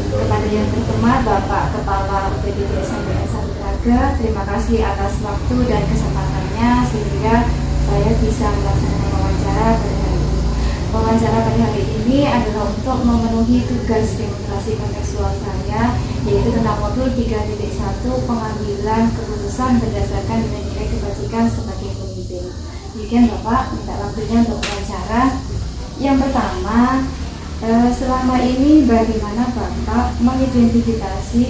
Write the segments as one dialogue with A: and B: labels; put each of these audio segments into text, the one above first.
A: Kepada yang terhormat Bapak Kepala UPD SMP S1 Braga, terima kasih atas waktu dan kesempatannya sehingga saya bisa melaksanakan wawancara pada hari ini. Wawancara pada hari ini adalah untuk memenuhi tugas demonstrasi kontekstual saya, yaitu tentang modul 3.1 pengambilan keputusan berdasarkan nilai kebajikan sebagai pemimpin. Demikian Bapak, minta waktunya untuk wawancara. Yang pertama, selama ini bagaimana Bapak mengidentifikasi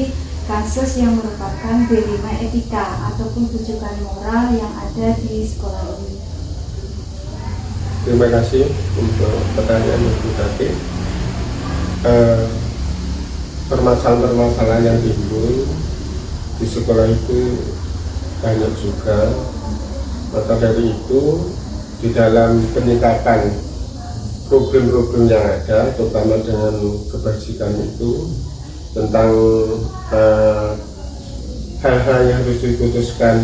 A: kasus yang merupakan dilema etika ataupun rujukan moral yang ada di sekolah ini?
B: Terima kasih untuk pertanyaan Ibu tadi. Permasalahan-permasalahan yang timbul di sekolah itu banyak juga. Maka dari itu, di dalam peningkatan problem-problem yang ada, terutama dengan kebajikan itu, tentang hal-hal yang harus diputuskan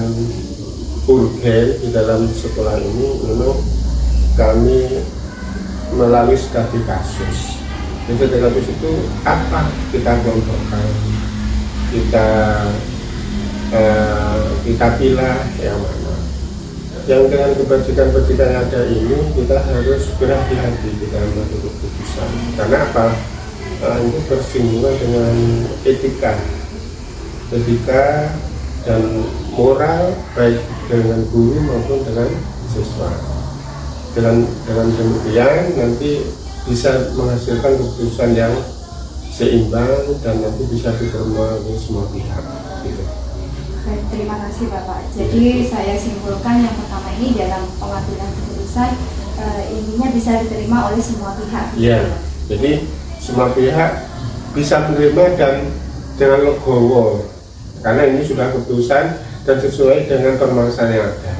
B: urgen di dalam sekolah ini, memang kami melalui studi kasus. Studi kasus itu apa kita kelompokkan, kita pilih yang mana. Yang dengan kebajikan-kebajikan yang ada ini, kita harus berhati-hati di dalam mengambil keputusan. Karena apa? Itu bersinggungan dengan etika dan moral, baik dengan guru maupun dengan siswa. Dengan demikian nanti bisa menghasilkan keputusan yang seimbang dan nanti bisa diterima oleh semua pihak. Gitu.
A: Baik, terima kasih Bapak. Jadi saya simpulkan yang pertama ini dalam pengambilan keputusan intinya bisa diterima oleh semua pihak.
B: Iya. Jadi semua pihak bisa menerima dan dengan legowo, karena ini sudah keputusan dan sesuai dengan permasalahan yang ada.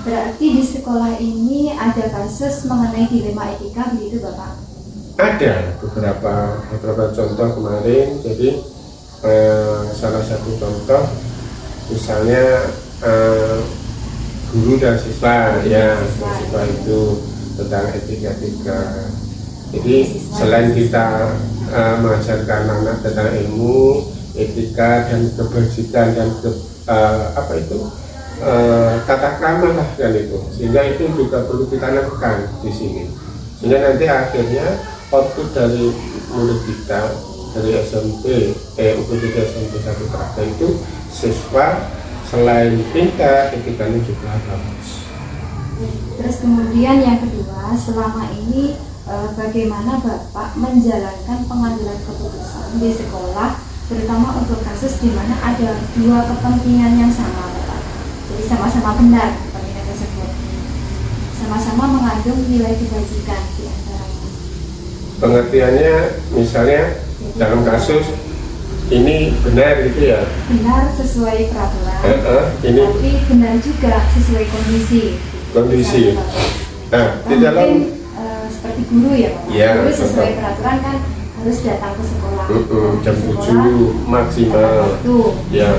A: Berarti di sekolah ini ada kasus mengenai dilema etika, begitu Bapak?
B: Ada beberapa contoh kemarin. Jadi salah satu contoh misalnya guru dan siswa, siswa itu tentang etika. Jadi selain kita mengajarkan anak tentang ilmu, etika dan kebajikan dan tata krama lah kan itu, sehingga itu juga perlu kita lakukan di sini. Sehingga nanti akhirnya output dari murid kita dari UPD SMP 1 Braga itu siswa selain pintar, etikanya juga bagus.
A: Terus kemudian yang kedua, selama ini bagaimana Bapak menjalankan pengambilan keputusan di sekolah, terutama untuk kasus di mana ada dua kepentingan yang sama Bapak. Jadi sama-sama benar kepentingan tersebut, sama-sama mengandung nilai kebajikan di antaranya.
B: Pengertiannya misalnya dalam kasus ini benar gitu ya,
A: benar sesuai peraturan,
B: ini
A: tapi benar juga sesuai kondisi.
B: Nah, di dalam
A: seperti guru ya Pak,
B: ya,
A: guru sesuai peraturan kan harus datang ke sekolah
B: jam 7 maksimal ya.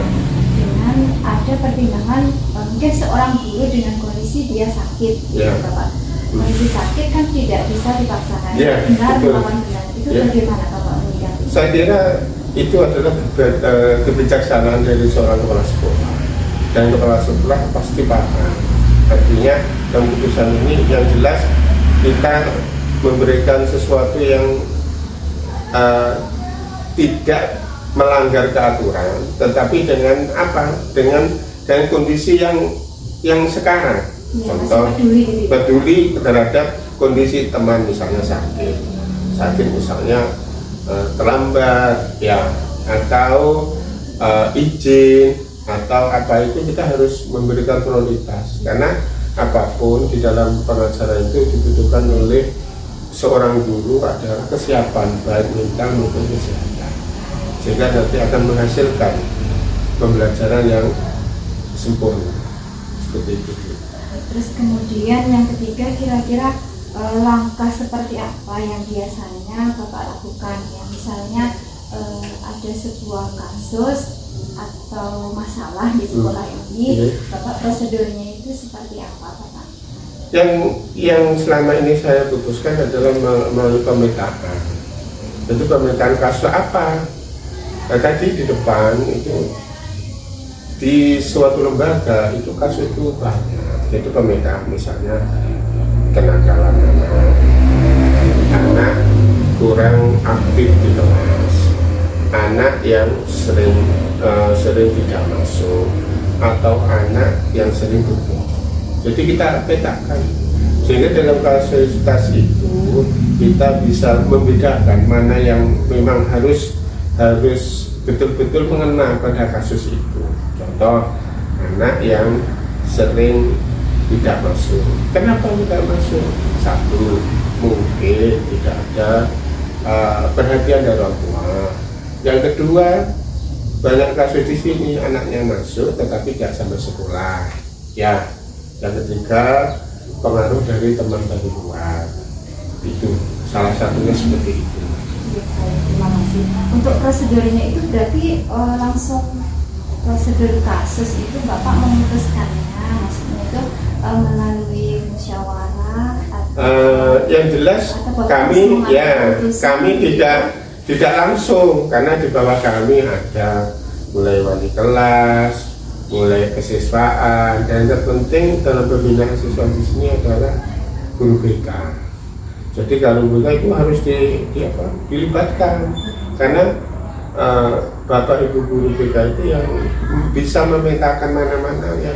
A: Dengan ada pertimbangan mungkin seorang guru dengan kondisi dia sakit
B: ya.
A: Bapak, kondisi sakit kan tidak bisa dipaksakan benar melawan benar, itu bagaimana Bapak menyikapi?
B: Saya kira itu adalah kebijaksanaan dari seorang kepala sekolah, dan kepala sekolah pasti paham. Artinya dalam keputusan ini yang jelas kita memberikan sesuatu yang tidak melanggar keaturan, tetapi dengan apa? Dengan kondisi yang sekarang.
A: Ya,
B: contoh peduli terhadap kondisi teman misalnya sakit misalnya terlambat ya, atau izin atau apa, itu kita harus memberikan prioritas, karena apapun di dalam pengajaran itu dibutuhkan oleh seorang guru adalah kesiapan baik mental maupun kesehatan, sehingga nanti akan menghasilkan pembelajaran yang sempurna seperti itu.
A: Terus kemudian yang ketiga, kira-kira langkah seperti apa yang biasanya Bapak lakukan ya, misalnya ada sebuah kasus atau masalah di sekolah ini, Bapak prosedurnya itu seperti apa Bapak?
B: Yang selama ini saya putuskan adalah melalui pemetaan. Itu pemetaan kasus apa? Nah, tadi di depan itu di suatu lembaga itu kasus itu banyak. Jadi pemetaan misalnya kenakalan anak kurang aktif di kelas, anak yang sering tidak masuk, atau anak yang sering berbohong. Jadi kita petakan sehingga dalam kasus itu kita bisa membedakan mana yang memang harus betul-betul mengena pada kasus itu. Contoh, anak yang sering tidak masuk. Kenapa tidak masuk? Satu, mungkin tidak ada perhatian dari orang tua. Yang kedua, banyak kasus di sini anaknya masuk tetapi tidak sampai sekolah. Ya, yang ketiga, pengaruh dari teman dari luar. Itu salah satunya seperti itu.
A: Terima kasih. Untuk prosedurnya itu berarti langsung prosedur kasus itu Bapak memutuskannya, maksudnya itu melalui musyawarah atau
B: yang jelas kami tidak langsung, karena di bawah kami ada mulai wali kelas, mulai kesiswaan, dan yang terpenting dalam pembinaan siswa di sini adalah guru BK. Jadi kalau BK itu harus dilibatkan, karena Bapak Ibu guru BK itu yang bisa memetakan mana-mana ya.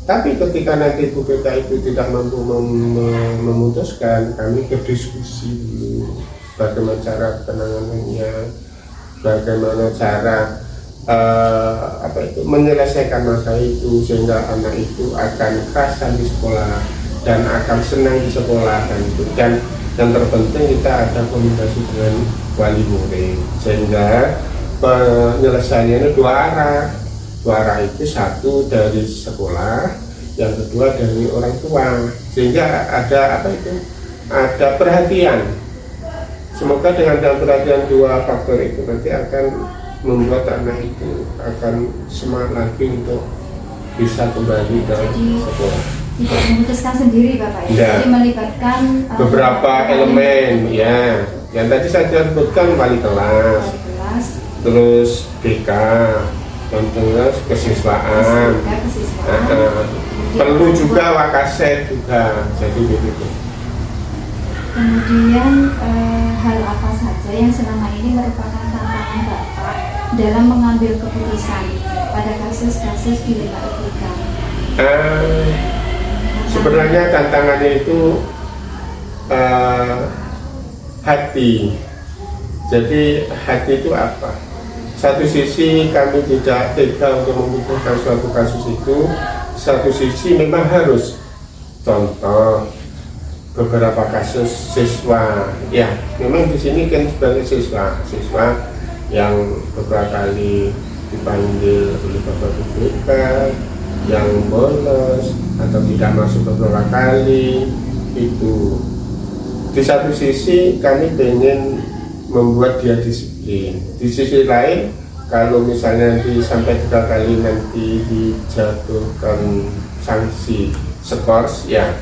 B: Tapi ketika nanti Bu BK itu tidak mampu memutuskan, kami berdiskusi dulu bagaimana cara penanganannya, bagaimana cara menyelesaikan masalah itu sehingga anak itu akan kerasan di sekolah dan akan senang di sekolah, dan yang terpenting kita ada komunikasi dengan wali murid sehingga penyelesaiannya dua arah itu, satu dari sekolah, yang kedua dari orang tua, sehingga ada ada perhatian. Semoga dengan perhatian dua faktor itu nanti akan membuat anak itu akan semangat lagi untuk bisa kembali ke sekolah.
A: Tidak memutuskan sendiri Bapak ya, jadi melibatkan
B: beberapa elemen ya, yang tadi saya sebutkan wali kelas, terus BK, terus kesiswaan, perlu juga wakaset juga, jadi begitu.
A: Kemudian hal apa saja yang selama ini merupakan tantangan Bapak dalam mengambil keputusan pada kasus-kasus di lembaga kita?
B: Sebenarnya tantangannya itu hati. Jadi hati itu apa? Satu sisi kami tidak tega untuk memutuskan suatu kasus itu, satu sisi memang harus. Contoh beberapa kasus siswa, ya memang di sini kan sebagai siswa yang beberapa kali dipanggil oleh Bapak BPK, yang bolos atau tidak masuk beberapa kali itu. Di satu sisi kami ingin membuat dia disiplin, di sisi lain kalau misalnya sampai 3 kali nanti dijatuhkan sanksi skors, ya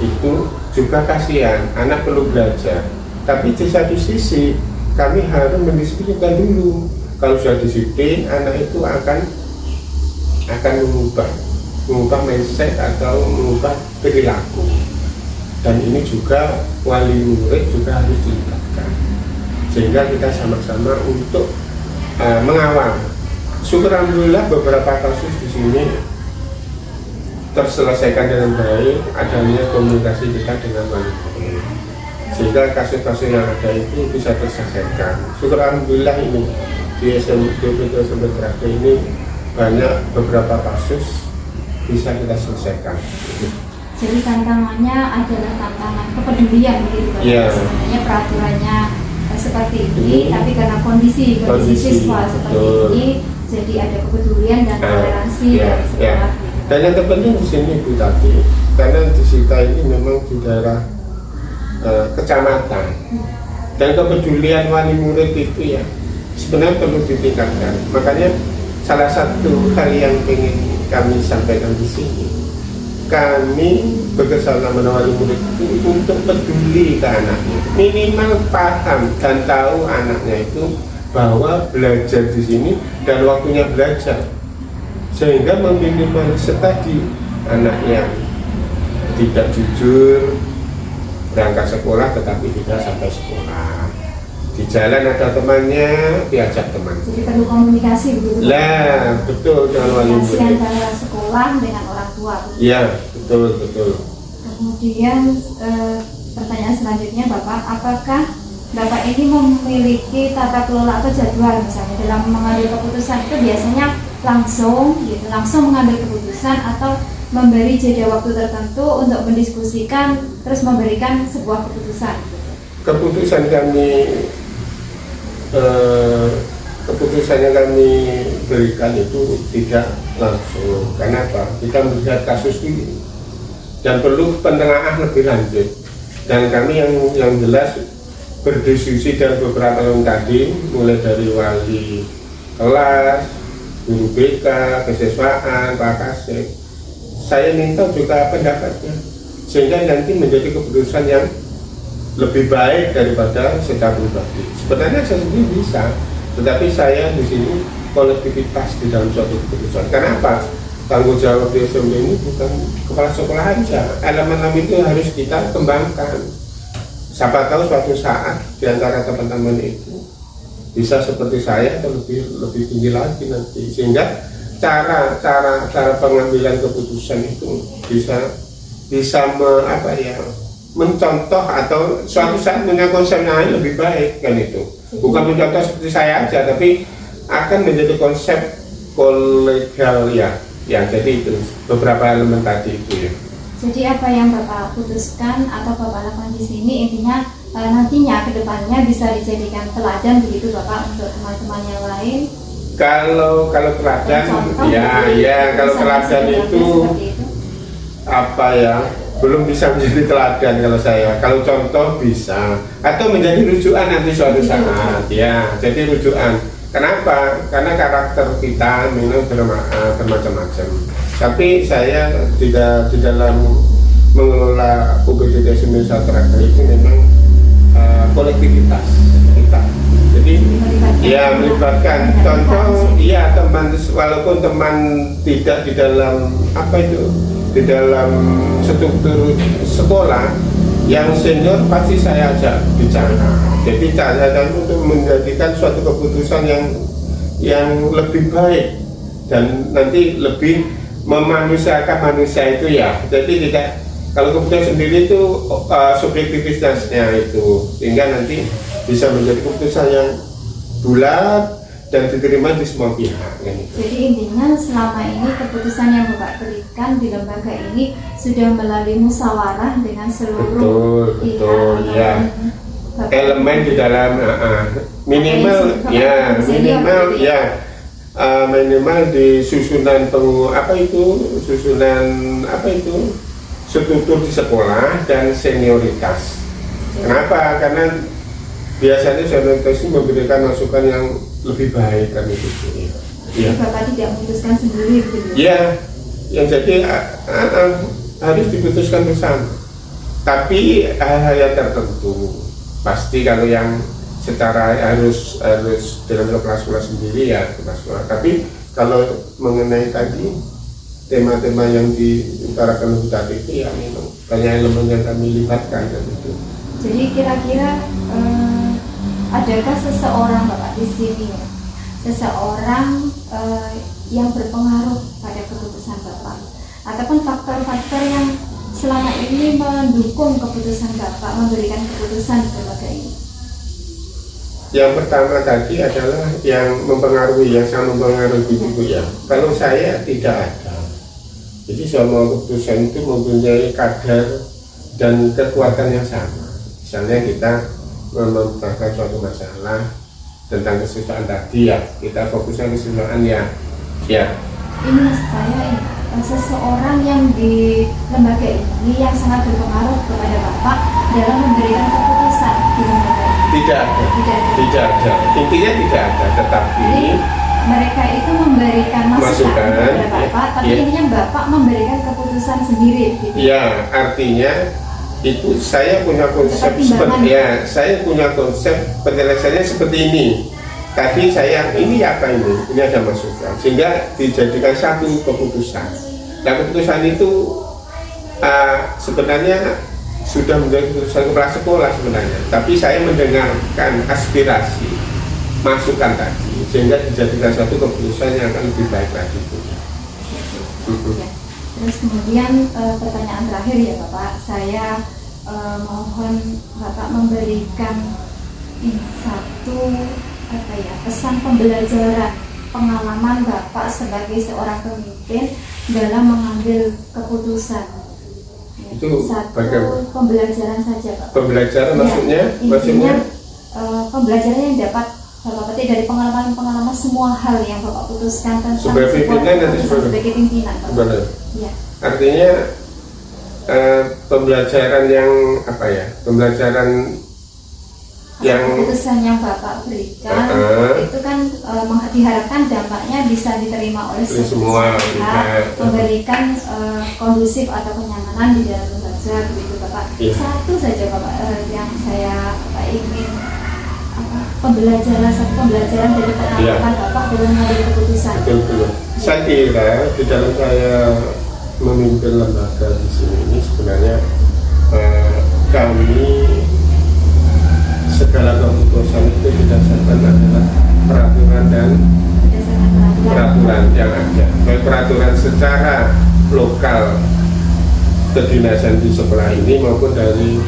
B: itu juga kasihan, anak perlu belajar. Tapi di satu sisi kami harus mendisiplinkan dulu. Kalau sudah disiplin, anak itu akan mengubah mindset atau mengubah perilaku. Dan ini juga wali murid juga harus dilibatkan, sehingga kita sama-sama untuk mengawal. Syukur alhamdulillah beberapa kasus di sini terselesaikan dengan baik, adanya komunikasi kita dengan wali murid, sehingga kasus-kasus yang ada itu bisa terselesaikan. Syukur alhamdulillah ini di SMP terakhir ini banyak beberapa kasus bisa kita selesaikan.
A: Jadi tantangannya adalah tantangan kepedulian begitu Pak.
B: Yeah.
A: Sebenarnya peraturannya seperti ini, tapi karena kondisi siswa seperti ini, jadi ada kepedulian dan toleransi dari sekolah.
B: Dan yang terpenting di sini Bu tadi, karena di Sita ini memang di daerah kecamatan, dan kepedulian wali murid itu ya sebenarnya perlu ditingkatkan. Makanya salah satu hal yang ingin kami sampaikan di sini, kami bekerjasama dengan wali murid itu untuk peduli ke anaknya, minimal paham dan tahu anaknya itu bahwa belajar di sini dan waktunya belajar, sehingga meminimalisir tadi anak yang tidak jujur berangkat sekolah tetapi tidak sampai sekolah, di jalan ada temannya diajak teman.
A: Jadi perlu komunikasi begitu.
B: Lah betul dengan wali
A: komunikasi
B: murid.
A: antara sekolah dengan orang tua.
B: Iya betul betul.
A: Kemudian pertanyaan selanjutnya Bapak, apakah Bapak ini memiliki tata kelola atau jadwal misalnya dalam mengambil keputusan itu biasanya langsung mengambil keputusan atau memberi jeda waktu tertentu untuk mendiskusikan terus memberikan sebuah keputusan?
B: Keputusan yang kami berikan itu tidak langsung. Kenapa? Kita melihat kasus ini dan perlu penelaahan lebih lanjut. Dan kami yang jelas berdiskusi dan beberapa tahun tadi, mulai dari wali kelas, guru BK, kesiswaan, Pak Kasih, saya minta juga pendapatnya, sehingga nanti menjadi keputusan yang lebih baik daripada secara pribadi. Sebenarnya saya sendiri bisa, tetapi saya di sini kolektivitas di dalam suatu keputusan. Kenapa? Tanggung jawab di SMP ini bukan kepala sekolah aja, elemen-elemen itu harus kita kembangkan. Siapa tahu suatu saat di antara teman-teman itu bisa seperti saya atau lebih tinggi lagi nanti, sehingga cara pengambilan keputusan itu bisa mencontoh atau suatu saat punya konsep yang lebih baik kan itu. Bukan mencontoh seperti saya aja, tapi akan menjadi konsep kolegial ya. Ya, jadi itu beberapa elemen tadi itu ya.
A: Jadi apa yang Bapak putuskan atau Bapak lakukan di sini intinya nantinya kedepannya bisa dijadikan teladan begitu Bapak untuk teman-teman yang lain.
B: Kalau teladan kalau teladan itu apa ya, belum bisa menjadi teladan kalau saya. Kalau contoh bisa atau menjadi rujukan nanti suatu saat ya. Jadi rujukan. Kenapa? Karena karakter kita memang bermacam-macam. Tapi saya tidak di dalam mengelola UPDD Indonesia terakhir itu memang kolektivitas kita. Jadi ya melibatkan contoh iya teman, walaupun teman tidak di dalam di dalam struktur sekolah, yang senior pasti saya ajak bicara. Jadi cara untuk menjadikan suatu keputusan yang lebih baik dan nanti lebih memanusiakan manusia itu ya. Jadi tidak, kalau keputusan sendiri itu subjektivitasnya itu, sehingga nanti bisa menjadi keputusan yang bulat dan diterima di semua pihak.
A: Jadi intinya selama ini keputusan yang Bapak berikan di lembaga ini sudah melalui musyawarah dengan seluruh
B: betul ya. Elemen di dalam minimal di susunan struktur di sekolah dan senioritas. Kenapa? Karena biasanya senioritas ini memberikan masukan yang lebih baik kan itu.
A: Ya. Bapak tidak memutuskan sendiri begitu.
B: Ya, yang jadi harus diputuskan bersama. Tapi hal-hal yang tertentu pasti kalau yang secara harus dalam kepala sekolah sendiri ya kepala sekolah. Tapi kalau mengenai tadi tema-tema yang diutarakan lebih tadi itu ya memang banyak elemen yang kami libatkan dan itu.
A: Jadi kira-kira adakah seseorang Bapak di sini ya, seseorang yang berpengaruh pada keputusan Bapak ataupun faktor-faktor yang selama ini mendukung keputusan Bapak memberikan keputusan di lembaga ini?
B: Yang pertama tadi adalah yang mempengaruhi, yang sangat mempengaruhi itu ya. Kalau saya tidak ada. Jadi semua keputusan itu mempunyai kadar dan kekuatan yang sama. Misalnya kita memecahkan suatu masalah tentang kesiswaan tadi ya, kita fokusnya kesiswaan ya.
A: Ini maksud saya seseorang yang di lembaga ini yang sangat berpengaruh kepada Bapak dalam memberikan keputusan di lembaga ini.
B: Tidak ada. Intinya tidak ada. Tetapi
A: mereka itu memberikan masukan
B: Masukan,
A: kepada Bapak, tapi
B: ya.
A: intinya Bapak memberikan keputusan sendiri gitu.
B: Ya, artinya itu saya punya konsep
A: Pertimbangan.
B: seperti ya, saya punya konsep penyelesaiannya seperti ini. Tadi saya ini apa ini ada masukan sehingga dijadikan satu keputusan. Nah keputusan itu sebenarnya sudah menjadi keputusan kepala sekolah sebenarnya. Tapi saya mendengarkan aspirasi masukan tadi sehingga dijadikan satu keputusan yang akan lebih baik lagi.
A: Ya. Terus kemudian pertanyaan terakhir ya Bapak, saya mohon Bapak memberikan satu pesan pembelajaran pengalaman Bapak sebagai seorang pemimpin dalam mengambil keputusan.
B: Itu
A: Satu
B: bagaimana?
A: pembelajaran saja Pak.
B: Pembelajaran maksudnya?
A: Intinya pembelajaran yang dapat Bapak petik dari pengalaman semua hal yang Bapak putuskan tentang
B: sebagai pimpinan dan
A: sebagai pimpinan Bapak.
B: Benar.
A: Ya.
B: Artinya pembelajaran yang apa ya? Pembelajaran yang
A: keputusan yang Bapak berikan itu kan diharapkan dampaknya bisa diterima oleh
B: semua
A: pihak, memberikan kondusif atau kenyamanan di dalam lembaga begitu Bapak.
B: Iya.
A: Satu saja Bapak yang saya ingin satu pembelajaran dari pengalaman Bapak dalam mengambil keputusan.
B: betul. Saya kira di dalam saya memimpin lembaga di sini ini sebenarnya kami segala keputusan itu didasarkan adalah peraturan dan peraturan yang ada, baik peraturan secara lokal kedinasan di sekolah ini maupun dari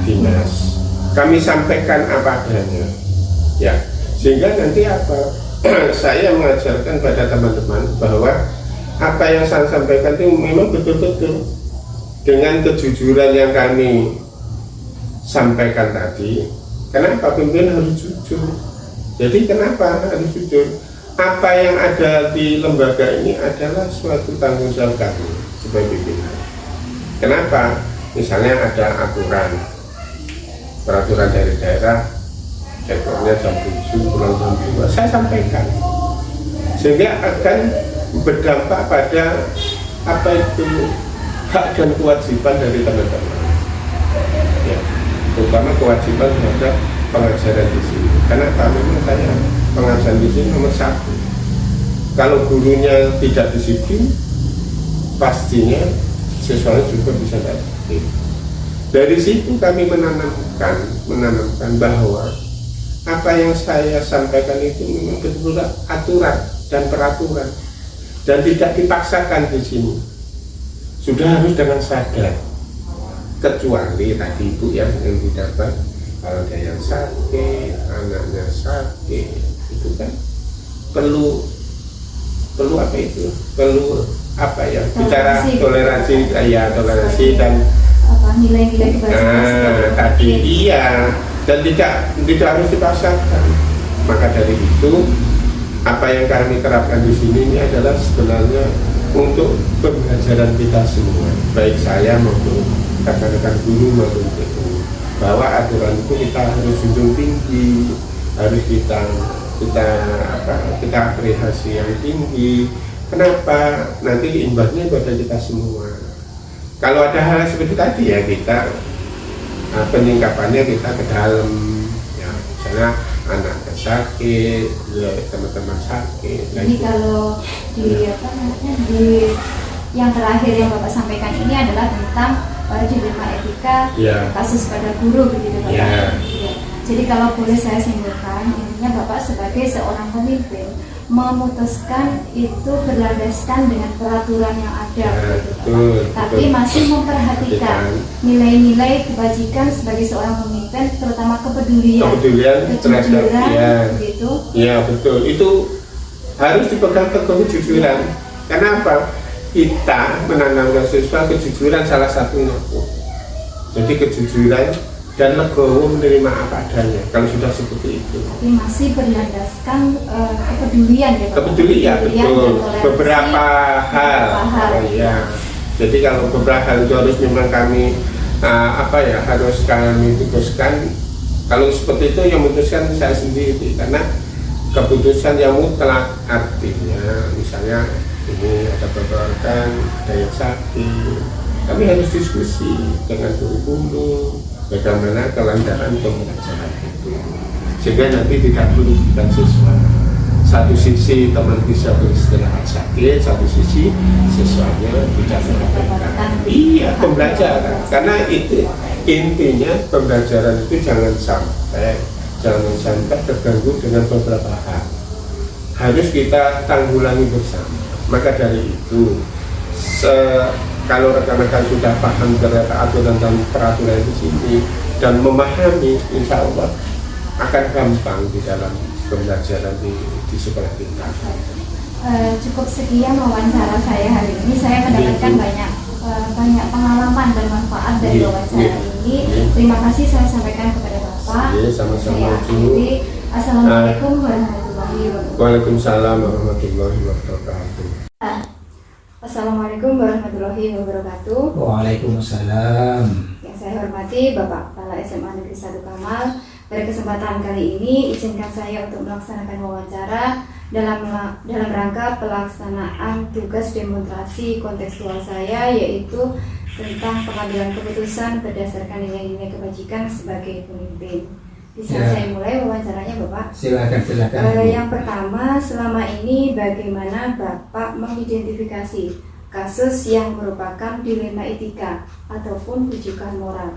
B: dinas. Kami sampaikan apa adanya, ya, sehingga nanti saya mengajarkan pada teman-teman bahwa apa yang saya sampaikan itu memang betul-betul dengan kejujuran yang kami sampaikan tadi. Kenapa pimpinan harus jujur? Jadi kenapa harus jujur? Apa yang ada di lembaga ini adalah suatu tanggung jawab kami sebagai pimpinan. Kenapa? Misalnya ada peraturan dari daerah, deadline-nya jam 7, pulang jam 2, saya sampaikan. Sehingga akan berdampak pada apa itu hak dan kewajiban dari teman-teman. Ya, terutama kewajiban terhadap pengajaran di sini. Karena memang saya pengajaran di sini nomor 1. Kalau gurunya tidak disiplin, pastinya siswanya juga bisa tidak disiplin. Dari situ kami menanamkan bahwa apa yang saya sampaikan itu memang betul-betul aturan dan peraturan dan tidak dipaksakan di sini. Sudah harus dengan sadar. Kecuali tadi itu yang didapat kalau ada yang sakit, anaknya sakit, itu kan perlu apa itu? Perlu apa ya? Bicara toleransi, toleransi dan
A: nilai-nilai kebajikan.
B: Tadi iya, dan tidak harus dipaksakan. Maka dari itu apa yang kami terapkan di sini ini adalah sebenarnya untuk pembelajaran kita semua, baik saya maupun rekan-rekan guru maupun guru, bahwa aturan itu kita harus junjung tinggi, harus kita apresiasi yang tinggi. Kenapa? Nanti imbasnya pada kita semua. Kalau ada hal seperti tadi ya kita penyingkapannya kita ke dalam, ya misalnya anak sakit, ya, teman-teman sakit.
A: Jadi kalau di yang terakhir yang Bapak sampaikan ini adalah tentang dilema etika kasus pada guru begitu Bapak. Ya. Jadi kalau boleh saya simpulkan, intinya Bapak sebagai seorang pemimpin memutuskan itu berlandaskan dengan peraturan yang ada, tapi masih memperhatikan nilai-nilai kebajikan sebagai seorang pemimpin, terutama kejujuran, begitu.
B: Ya betul, itu harus dipegang teguh kejujuran. Kenapa? Kita menanamkan siswa kejujuran salah satunya. Jadi kejujuran dan legowo menerima apa adanya kalau sudah seperti itu.
A: Tapi masih berlandaskan kepedulian ya Pak?
B: Kepedulian, betul. Beberapa hal. Ya. Jadi kalau beberapa hal itu harus memang kami harus kami putuskan. Kalau seperti itu yang memutuskan saya sendiri, karena keputusan yang mutlak, artinya misalnya ini ada beberapa ada yang sakit, kami harus diskusi dengan kurikulum bagaimana kelancaran pembelajaran itu, sehingga nanti tidak merugikan siswa. Satu sisi teman bisa beristirahat sakit, satu sisi siswanya tidak mendapatkan pembelajaran, karena itu intinya pembelajaran itu jangan sampai terganggu dengan beberapa hal, harus kita tanggulangi bersama. Maka dari itu kalau rekan-rekan sudah paham ternyata aturan dan peraturan di sini dan memahami, insya Allah akan gampang di dalam pembelajaran di sekolah kita.
A: Cukup sekian wawancara saya hari ini. Saya mendapatkan banyak pengalaman dan manfaat dari wawancara ini. Terima kasih saya sampaikan kepada Bapak.
B: Sama-sama.
A: Assalamualaikum warahmatullahi wabarakatuh.
B: Waalaikumsalam warahmatullahi wabarakatuh.
A: Assalamualaikum warahmatullahi wabarakatuh.
C: Waalaikumsalam.
A: Yang saya hormati Bapak Kepala SMA Negeri 1 Kamal. Pada kesempatan kali ini izinkan saya untuk melaksanakan wawancara dalam rangka pelaksanaan tugas demonstrasi kontekstual saya, yaitu tentang pengambilan keputusan berdasarkan nilai-nilai kebajikan sebagai pemimpin. Bisa saya mulai wawancaranya, Bapak?
C: Silakan.
A: Yang pertama, selama ini bagaimana Bapak mengidentifikasi kasus yang merupakan dilema etika ataupun rujukan moral?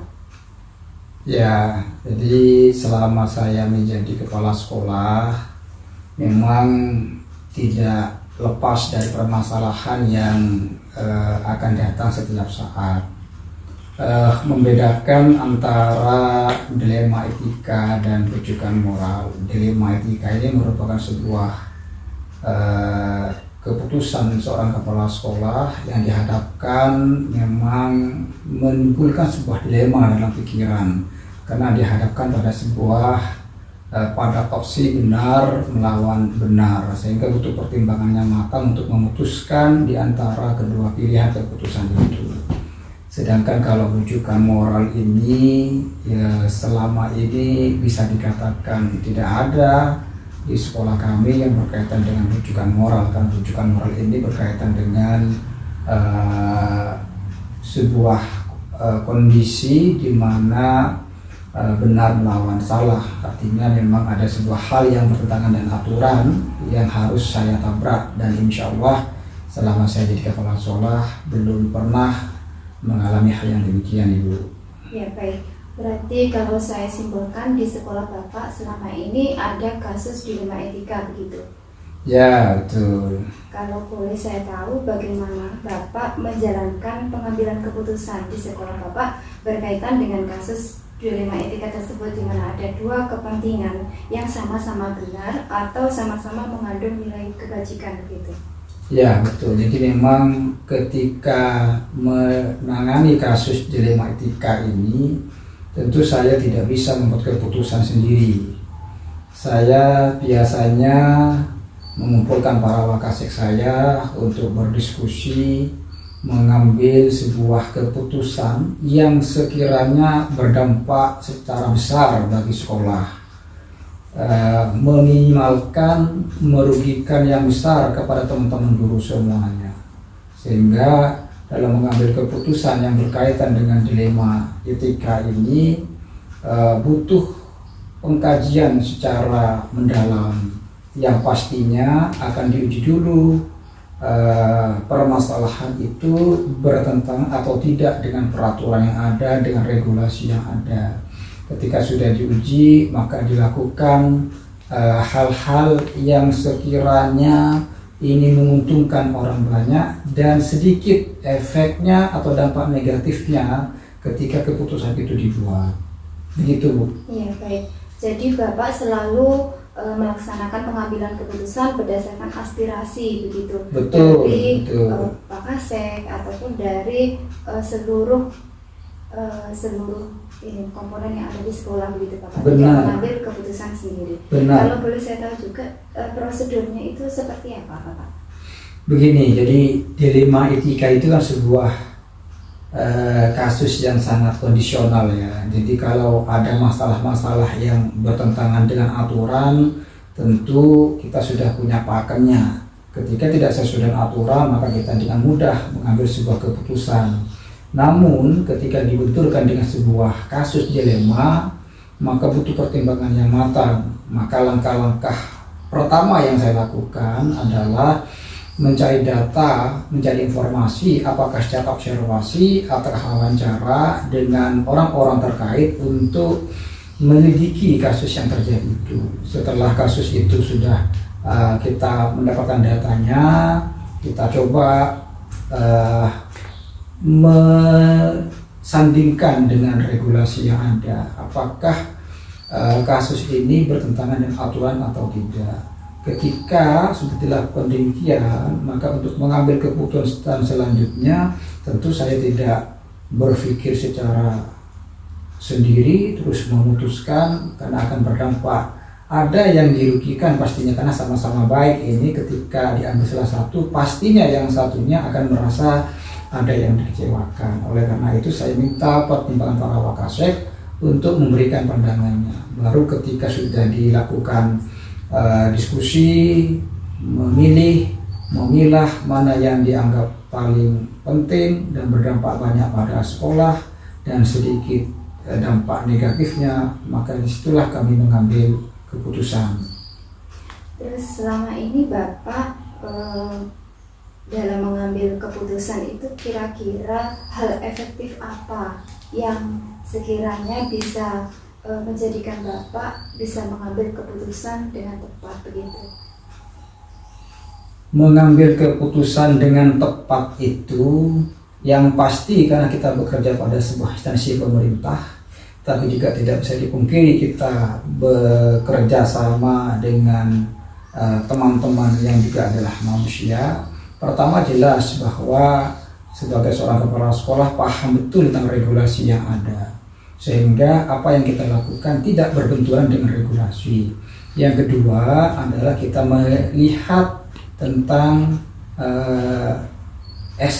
C: Ya, jadi selama saya menjadi kepala sekolah, memang tidak lepas dari permasalahan yang akan datang setiap saat. Membedakan antara dilema etika dan rujukan moral. Dilema etika ini merupakan sebuah keputusan seorang kepala sekolah yang dihadapkan memang menimbulkan sebuah dilema dalam pikiran, karena dihadapkan pada sebuah pada opsi benar melawan benar, sehingga butuh pertimbangan yang matang untuk memutuskan di antara kedua pilihan keputusan itu. Sedangkan kalau rujukan moral ini ya selama ini bisa dikatakan tidak ada di sekolah kami yang berkaitan dengan rujukan moral, karena rujukan moral ini berkaitan dengan sebuah kondisi di mana benar melawan salah, artinya memang ada sebuah hal yang bertentangan dengan aturan yang harus saya tabrak, dan insya Allah selama saya jadi kepala sekolah belum pernah mengalami hal yang demikian, Ibu.
A: Ya, baik. Berarti kalau saya simpulkan di sekolah Bapak selama ini ada kasus dilema etika, begitu?
C: Ya, betul.
A: Kalau boleh saya tahu bagaimana Bapak menjalankan pengambilan keputusan di sekolah Bapak berkaitan dengan kasus dilema etika tersebut, di mana ada dua kepentingan yang sama-sama benar atau sama-sama mengandung nilai kebajikan, begitu?
C: Ya, betul. Jadi memang ketika menangani kasus dilema etika ini, tentu saya tidak bisa membuat keputusan sendiri. Saya biasanya mengumpulkan para wakasek saya untuk berdiskusi, mengambil sebuah keputusan yang sekiranya berdampak secara besar bagi sekolah, meminimalkan merugikan yang besar kepada teman-teman guru semuanya, sehingga dalam mengambil keputusan yang berkaitan dengan dilema etika ini butuh pengkajian secara mendalam, yang pastinya akan diuji dulu permasalahan itu bertentangan atau tidak dengan peraturan yang ada, dengan regulasi yang ada. Ketika sudah diuji, maka dilakukan hal-hal yang sekiranya ini menguntungkan orang banyak dan sedikit efeknya atau dampak negatifnya ketika keputusan itu dibuat. Begitu, Bu.
A: Iya, baik. Jadi Bapak selalu melaksanakan pengambilan keputusan berdasarkan aspirasi, begitu?
C: Betul,
A: dari
C: betul.
A: Pak Kasek ataupun dari seluruh ini komponen yang ada di sekolah, begitu, Bapak? Tidak mengambil keputusan sendiri.
C: Benar.
A: Kalau boleh saya tahu juga prosedurnya itu seperti apa, Bapak?
C: Begini, jadi dilema etika itu kan sebuah kasus yang sangat kondisional ya. Jadi kalau ada masalah-masalah yang bertentangan dengan aturan, tentu kita sudah punya pakemnya. Ketika tidak sesuai dengan aturan, maka kita dengan mudah mengambil sebuah keputusan. Namun ketika dibenturkan dengan sebuah kasus dilema, maka butuh pertimbangan yang matang. Maka langkah-langkah pertama yang saya lakukan adalah mencari data, mencari informasi, apakah secara observasi atau wawancara dengan orang-orang terkait untuk menyelidiki kasus yang terjadi itu. Setelah kasus itu sudah kita mendapatkan datanya, kita coba sandingkan dengan regulasi yang ada, apakah kasus ini bertentangan dengan aturan atau tidak. Ketika sudah dilakukan demikian, maka untuk mengambil keputusan selanjutnya tentu saya tidak berpikir secara sendiri terus memutuskan, karena akan berdampak. Ada yang dirugikan pastinya, karena sama-sama baik ini ketika diambil salah satu, pastinya yang satunya akan merasa ada yang dikecewakan. Oleh karena itu saya minta pertimbangan para wakasek untuk memberikan pandangannya. Baru ketika sudah dilakukan diskusi, memilah mana yang dianggap paling penting dan berdampak banyak pada sekolah dan sedikit dampak negatifnya, maka disitulah kami mengambil keputusan.
A: Terus selama ini Bapak dalam mengambil keputusan itu kira-kira hal efektif apa yang sekiranya bisa menjadikan Bapak bisa mengambil keputusan dengan tepat begitu?
C: Mengambil keputusan dengan tepat itu yang pasti karena kita bekerja pada sebuah instansi pemerintah, tapi juga tidak bisa dipungkiri kita bekerja sama dengan teman-teman yang juga adalah manusia. Pertama jelas bahwa sebagai seorang kepala sekolah paham betul tentang regulasi yang ada, sehingga apa yang kita lakukan tidak berbenturan dengan regulasi. Yang kedua adalah kita melihat tentang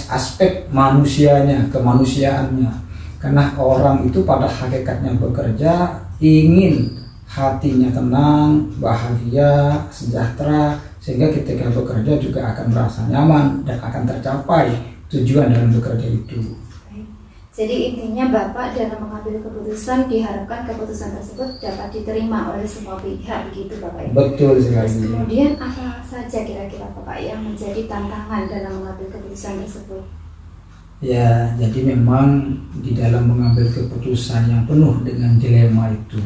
C: aspek manusianya, kemanusiaannya. Karena orang itu pada hakikatnya bekerja ingin hatinya tenang, bahagia, sejahtera, sehingga ketika bekerja juga akan merasa nyaman dan akan tercapai tujuan dalam bekerja itu.
A: Jadi intinya Bapak dalam mengambil keputusan diharapkan keputusan tersebut dapat diterima oleh semua pihak, begitu Bapak?
C: Betul sekali.
A: Terus kemudian apa saja kira-kira Bapak yang menjadi tantangan dalam mengambil keputusan tersebut?
C: Ya, jadi memang di dalam mengambil keputusan yang penuh dengan dilema itu,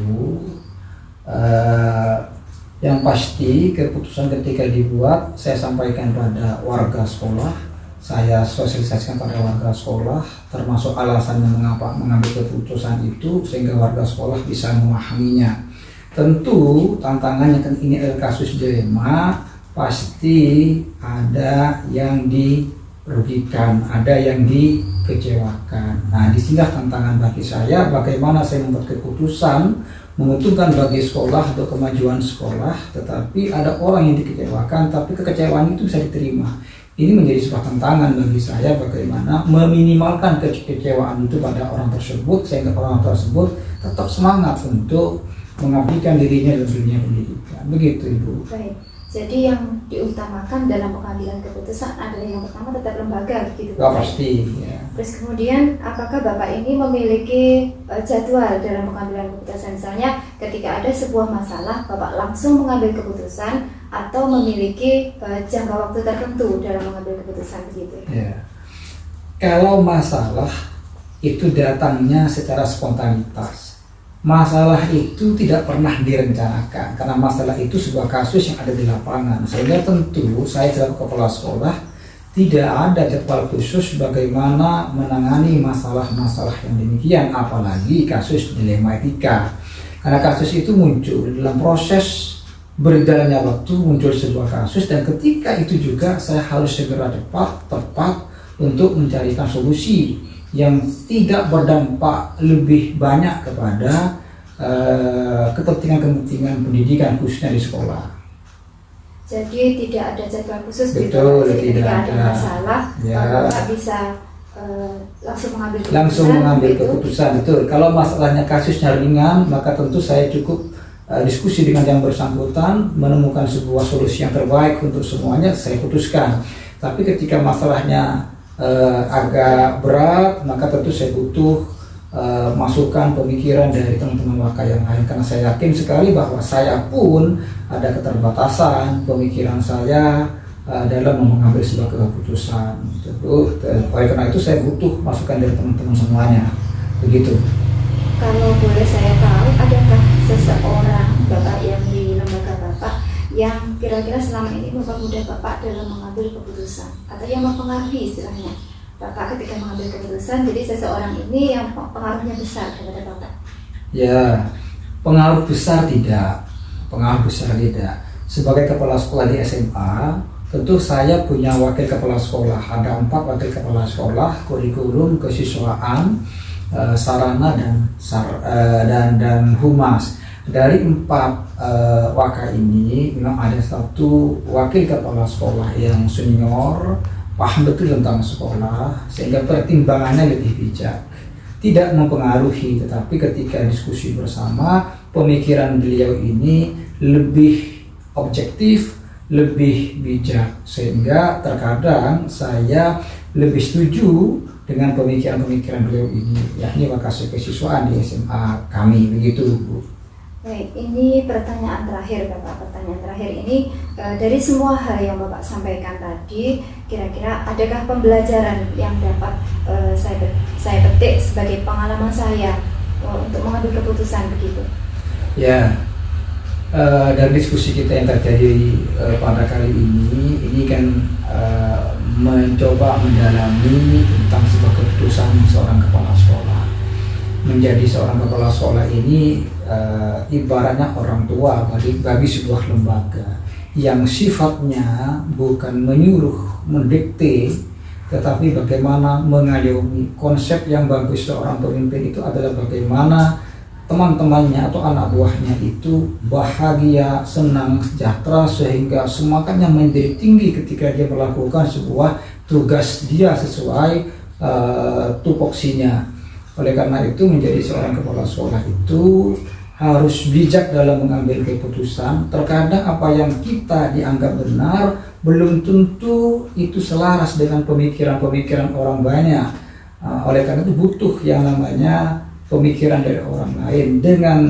C: yang pasti keputusan ketika dibuat saya sampaikan pada warga sekolah. Saya sosialisasikan pada warga sekolah, termasuk alasannya mengapa mengambil keputusan itu sehingga warga sekolah bisa memahaminya. Tentu tantangannya kan ini adalah kasus dilema, pasti ada yang dirugikan, ada yang dikecewakan. Nah, disinilah tantangan bagi saya, bagaimana saya membuat keputusan menguntungkan bagi sekolah atau kemajuan sekolah, tetapi ada orang yang dikecewakan, tapi kekecewaan itu bisa diterima. Ini menjadi sebuah tantangan bagi saya, bagaimana meminimalkan kekecewaan itu pada orang tersebut sehingga orang tersebut tetap semangat untuk mengabdikan dirinya dalam dunia pendidikan. Begitu Ibu.
A: Baik. Jadi yang diutamakan dalam pengambilan keputusan adalah yang pertama tetap lembaga, begitu?
C: Oh, pasti. Ya.
A: Terus kemudian apakah Bapak ini memiliki jadwal dalam pengambilan keputusan? Misalnya ketika ada sebuah masalah, Bapak langsung mengambil keputusan atau memiliki jangka waktu tertentu dalam mengambil keputusan, begitu?
C: Ya. Kalau masalah itu datangnya secara spontanitas. Masalah itu tidak pernah direncanakan karena masalah itu sebuah kasus yang ada di lapangan, sehingga tentu saya selaku kepala sekolah tidak ada jadwal khusus bagaimana menangani masalah-masalah yang demikian, apalagi kasus dilema etika. Karena kasus itu muncul dalam proses berjalannya waktu, muncul sebuah kasus, dan ketika itu juga saya harus segera tepat untuk mencarikan solusi yang tidak berdampak lebih banyak kepada kepentingan pendidikan khususnya di sekolah.
A: Jadi tidak ada jadwal khusus.
C: Betul,
A: jadi
C: tidak
A: ada masalah,
C: ya.
A: Bapak bisa langsung mengambil keputusan.
C: Langsung mengambil keputusan, betul. Kalau masalahnya kasusnya ringan, maka tentu saya cukup diskusi dengan yang bersangkutan, menemukan sebuah solusi yang terbaik untuk semuanya, saya putuskan. Tapi ketika masalahnya agak berat, maka tentu saya butuh masukan pemikiran dari teman-teman waka yang lain, karena saya yakin sekali bahwa saya pun ada keterbatasan pemikiran saya dalam mengambil sebuah keputusan. Oleh karena itu saya butuh masukan dari teman-teman semuanya, begitu.
A: Kalau boleh saya tahu, adakah seseorang Bapak yang di lembaga Bapak yang kira-kira selama ini mempermudah Bapak dalam mengambil keputusan atau yang mempengaruhi istilahnya Bapak ketika mengambil keputusan? Jadi seseorang ini yang pengaruhnya besar kepada Bapak?
C: Ya, pengaruh besar tidak. Sebagai kepala sekolah di SMA, tentu saya punya wakil kepala sekolah. Ada 4 wakil kepala sekolah, kurikulum, kesiswaan, sarana dan humas. Dari 4 waka ini memang ada 1 wakil kepala sekolah yang senior, paham betul tentang sekolah, sehingga pertimbangannya lebih bijak, tidak mempengaruhi. Tetapi ketika diskusi bersama, pemikiran beliau ini lebih objektif, lebih bijak, sehingga terkadang saya lebih setuju dengan pemikiran-pemikiran beliau ini, yakni wakasi kesiswaan di SMA kami, begitu Bu.
A: Baik, ini pertanyaan terakhir Bapak. Pertanyaan terakhir ini, dari semua hal yang Bapak sampaikan tadi, kira-kira adakah pembelajaran yang dapat saya petik sebagai pengalaman saya untuk mengambil keputusan begitu?
C: Ya, dari diskusi kita yang terjadi pada kali ini kan mencoba mendalami tentang sebuah keputusan seorang kepala sekolah. Menjadi seorang kepala sekolah ini ibaratnya orang tua bagi sebuah lembaga yang sifatnya bukan menyuruh, mendikte, tetapi bagaimana mengayomi. Konsep yang bagus seorang pemimpin itu adalah bagaimana teman-temannya atau anak buahnya itu bahagia, senang, sejahtera, sehingga semangatnya menjadi tinggi ketika dia melakukan sebuah tugas dia sesuai tupoksinya. Oleh karena itu, menjadi seorang kepala sekolah itu harus bijak dalam mengambil keputusan. Terkadang apa yang kita dianggap benar belum tentu itu selaras dengan pemikiran-pemikiran orang banyak. Oleh karena itu butuh yang namanya pemikiran dari orang lain, dengan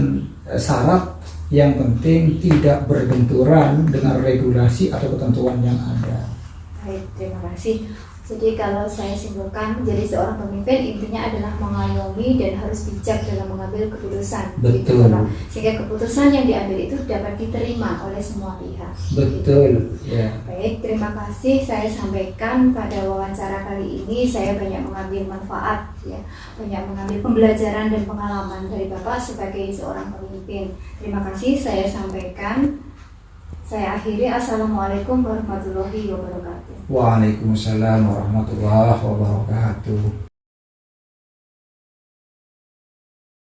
C: syarat yang penting tidak berbenturan dengan regulasi atau ketentuan yang ada.
A: Baik, terima kasih. Jadi kalau saya simpulkan, menjadi seorang pemimpin intinya adalah mengayomi dan harus bijak dalam mengambil keputusan.
C: Betul.
A: Gitu, sehingga keputusan yang diambil itu dapat diterima oleh semua pihak.
C: Betul.
A: Gitu.
C: Ya.
A: Baik, terima kasih. Saya sampaikan pada wawancara kali ini, saya banyak mengambil manfaat, ya, banyak mengambil pembelajaran dan pengalaman dari Bapak sebagai seorang pemimpin. Terima kasih saya sampaikan. Saya akhiri. Assalamualaikum warahmatullahi wabarakatuh.
C: Waalaikumsalam warahmatullahi wabarakatuh.